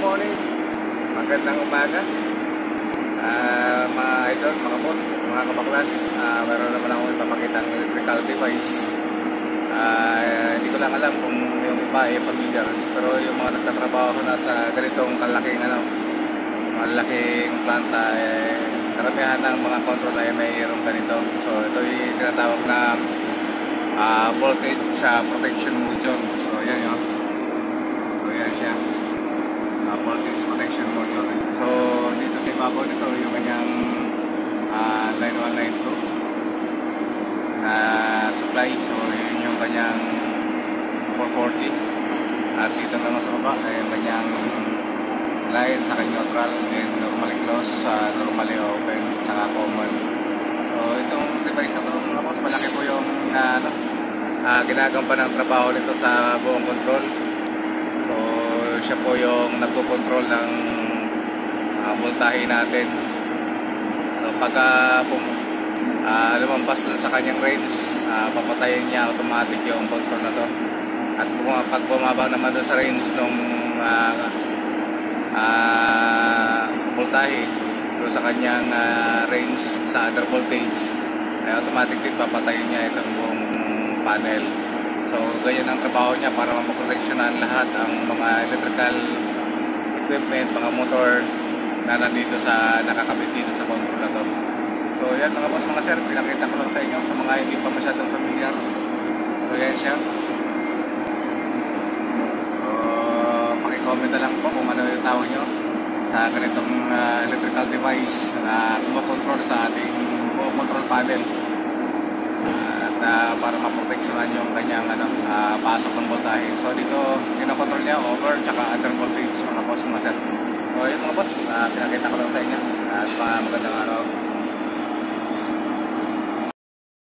morning, magandang umaga, mga idol, mga boss, mga kabaklas. Meron naman akong ipapakita ng electrical device. Hindi ko lang alam kung yung iba ay familiar, pero yung mga nagtatrabaho na sa ganitong kalaking malaking planta, karamihan ng mga control ay mayroong ganito. So ito yung tinatawag na voltage protection module. So yan yun. So yan siya, voltage protection module. So dito sa ibabaw nito yung kanyang 9192 na supply. So yun yung kanyang 440. At dito naman sa baba ay yung kanyang line sa kanyang neutral and normally close, normally open, saka common. So itong device na ito mga boss, malaki po yung ginagawa ng trabaho nito sa buong control. So siya po yung nagko-control ng voltahe natin. So pagka lumampas dun sa kanyang range, papatayin niya automatic yung control na to. At pag bumaba naman dun sa range ng voltahe dun sa kanyang range sa other voltage, ay automatic din papatayin niya itong buong panel. So ganyan ang trabaho niya para maproteksyonan lahat ang mga electrical equipment, mga motor na nandito sa nakakabit dito sa control na to. So yan mga boss, mga sir, pinakita ko lang sa inyo sa mga hindi pa masyadong familiar. So yan siya. So paki-comment na lang po kung ano yung tawag nyo sa ganitong electrical device na kumokontrol sa ating control panel. Para maproteksyonan yung kanyang pasok ng voltahe. So dito kinokontrol niya over tsaka under voltage mga boss, mga sir. So yun mga boss, pinakita ko lang sa inyo at magandang araw.